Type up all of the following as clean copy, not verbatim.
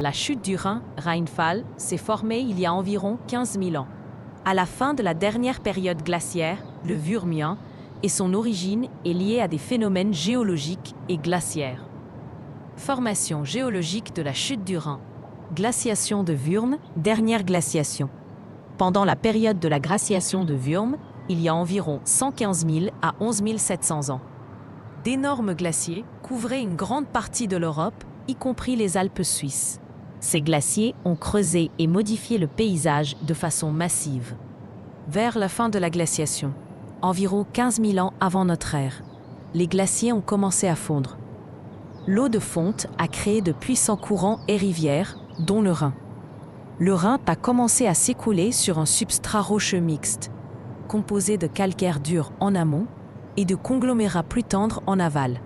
La chute du Rhin, Rheinfall, s'est formée il y a environ 15 000 ans. À la fin de la dernière période glaciaire, le Wurmien, et son origine est liée à des phénomènes géologiques et glaciaires. Formation géologique de la chute du Rhin. Glaciation de Wurm, dernière glaciation. Pendant la période de la glaciation de Wurm, il y a environ 115 000 à 11 700 ans. D'énormes glaciers couvraient une grande partie de l'Europe, y compris les Alpes suisses. Ces glaciers ont creusé et modifié le paysage de façon massive. Vers la fin de la glaciation, environ 15 000 ans avant notre ère, les glaciers ont commencé à fondre. L'eau de fonte a créé de puissants courants et rivières, dont le Rhin. Le Rhin a commencé à s'écouler sur un substrat rocheux mixte, composé de calcaire dur en amont et de conglomérats plus tendres en aval.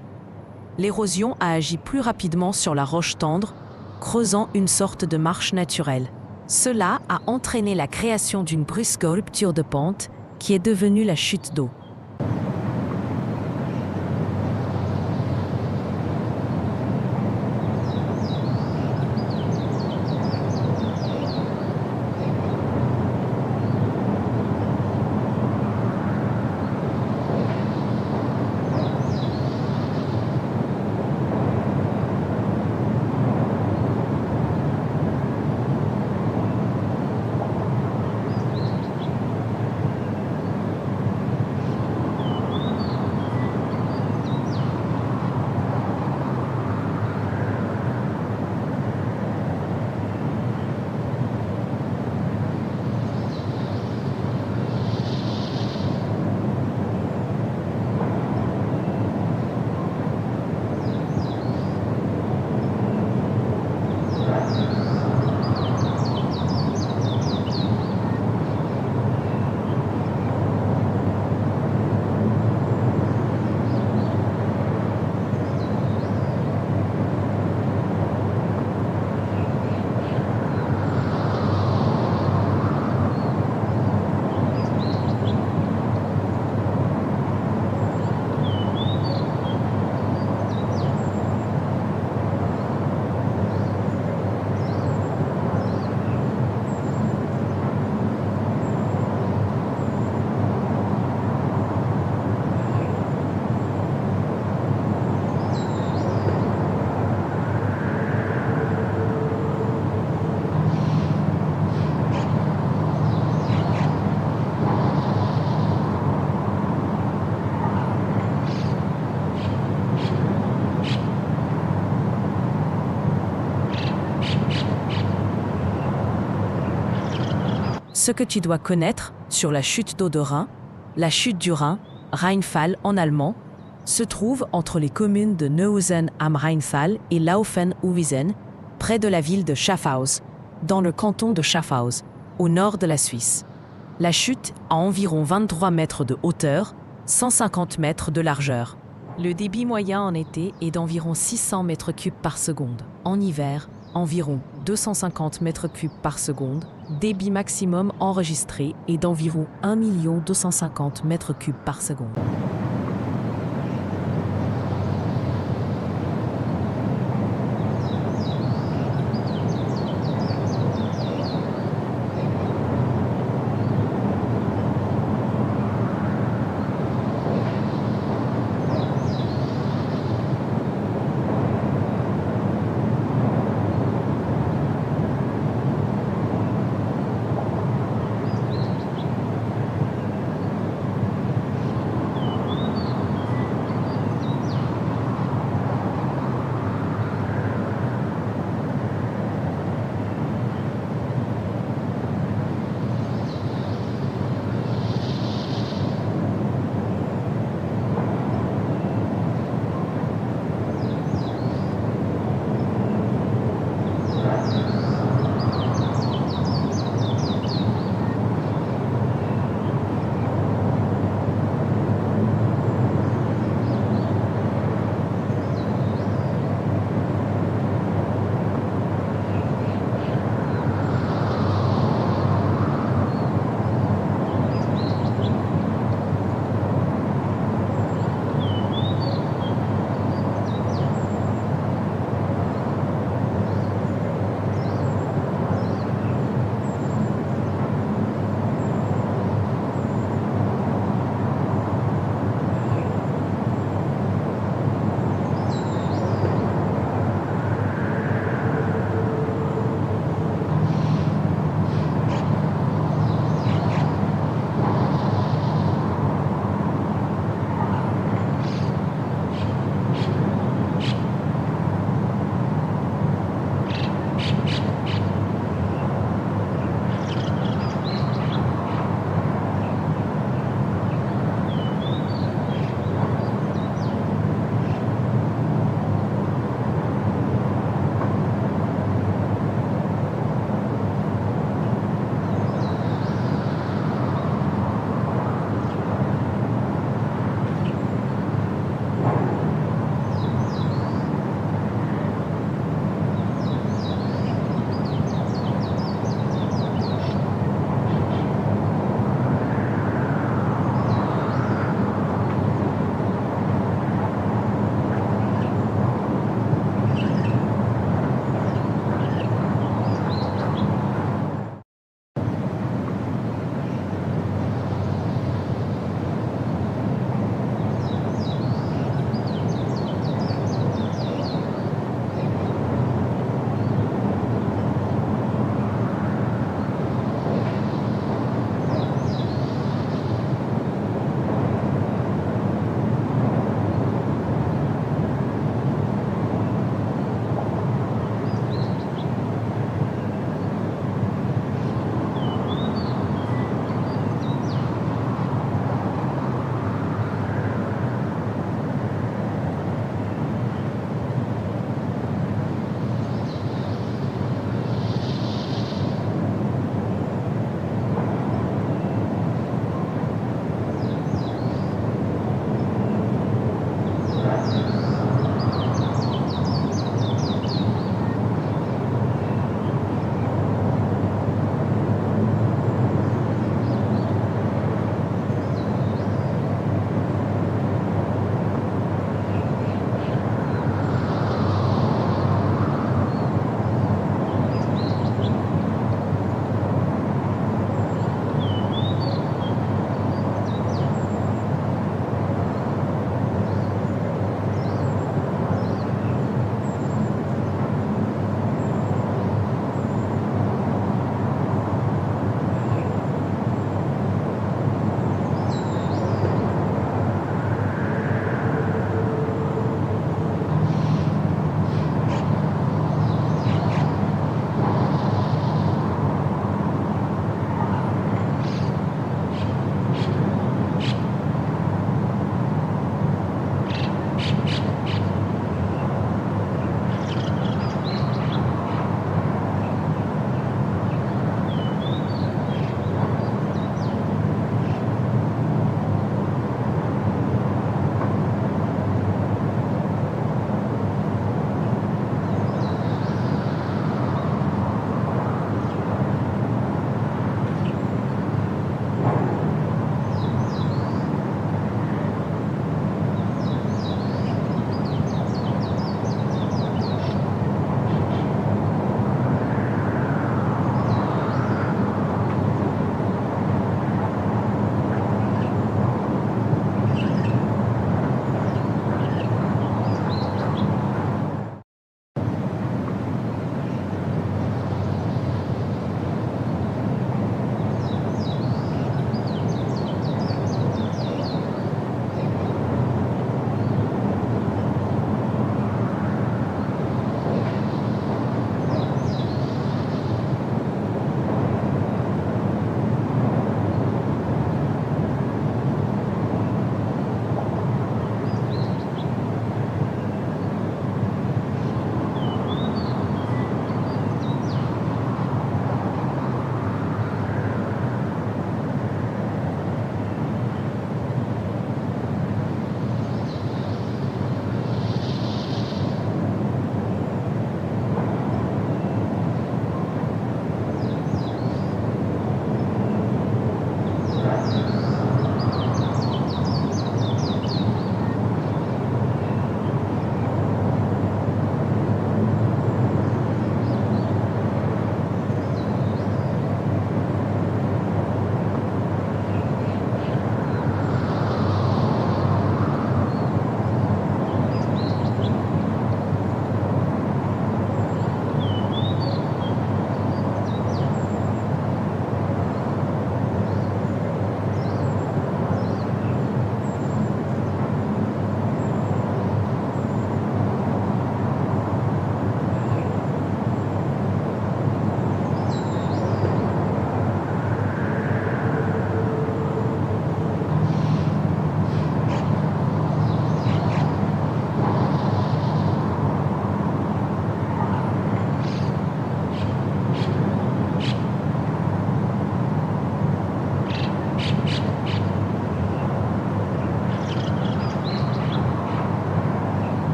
L'érosion a agi plus rapidement sur la roche tendre, creusant une sorte de marche naturelle. Cela a entraîné la création d'une brusque rupture de pente qui est devenue la chute d'eau. Ce que tu dois connaître sur la chute d'eau de Rhin, la chute du Rhin, Rheinfall en allemand, se trouve entre les communes de Neuhausen am Rheinfall et Laufen-Uwiesen, près de la ville de Schaffhaus, dans le canton de Schaffhaus, au nord de la Suisse. La chute a environ 23 mètres de hauteur, 150 mètres de largeur. Le débit moyen en été est d'environ 600 mètres cubes par seconde. En hiver, environ 250 mètres cubes par seconde. Débit maximum enregistré est d'environ 1 250 mètres cubes par seconde.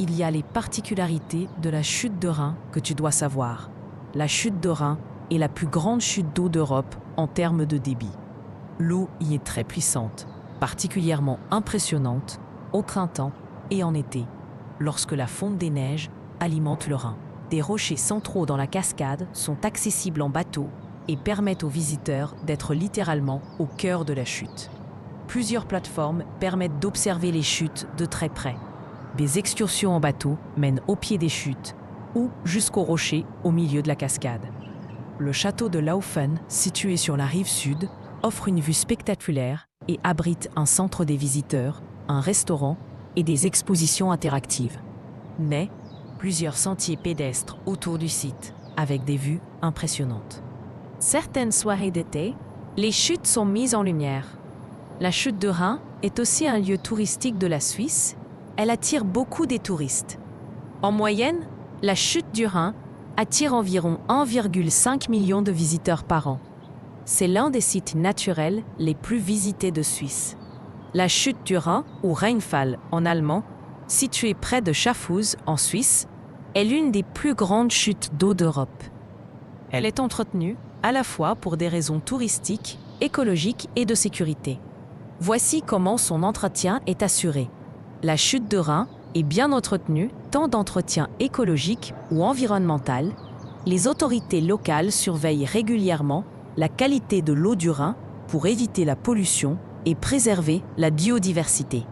il y a les particularités de la chute de Rhin que tu dois savoir. La chute de Rhin est la plus grande chute d'eau d'Europe en termes de débit. L'eau y est très puissante, particulièrement impressionnante au printemps et en été, lorsque la fonte des neiges alimente le Rhin. Des rochers centraux dans la cascade sont accessibles en bateau et permettent aux visiteurs d'être littéralement au cœur de la chute. Plusieurs plateformes permettent d'observer les chutes de très près. Des excursions en bateau mènent au pied des chutes ou jusqu'aux rochers au milieu de la cascade. Le château de Laufen, situé sur la rive sud, offre une vue spectaculaire et abrite un centre des visiteurs, un restaurant et des expositions interactives. Mais plusieurs sentiers pédestres autour du site, avec des vues impressionnantes. Certaines soirées d'été, les chutes sont mises en lumière. La chute de Rhin est aussi un lieu touristique de la Suisse. Elle attire beaucoup des touristes. En moyenne, la chute du Rhin attire environ 1,5 million de visiteurs par an. C'est l'un des sites naturels les plus visités de Suisse. La chute du Rhin, ou Rheinfall en allemand, située près de Schaffhouse en Suisse, est l'une des plus grandes chutes d'eau d'Europe. Elle est entretenue à la fois pour des raisons touristiques, écologiques et de sécurité. Voici comment son entretien est assuré. La chute de Rhin est bien entretenue, tant d'entretien écologique ou environnemental. Les autorités locales surveillent régulièrement la qualité de l'eau du Rhin pour éviter la pollution et préserver la biodiversité.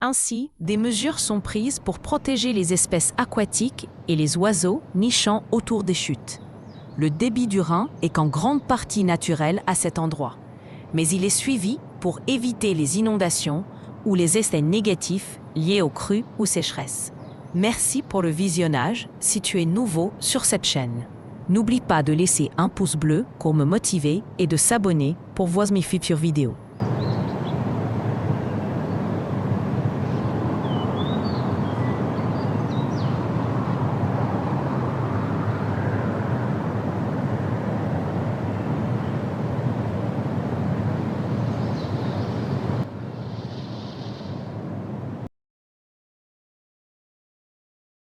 Ainsi, des mesures sont prises pour protéger les espèces aquatiques et les oiseaux nichant autour des chutes. Le débit du Rhin est en grande partie naturel à cet endroit, mais il est suivi pour éviter les inondations ou les effets négatifs liés aux crues ou sécheresses. Merci pour le visionnage si tu es nouveau sur cette chaîne. N'oublie pas de laisser un pouce bleu pour me motiver et de s'abonner pour voir mes futures vidéos.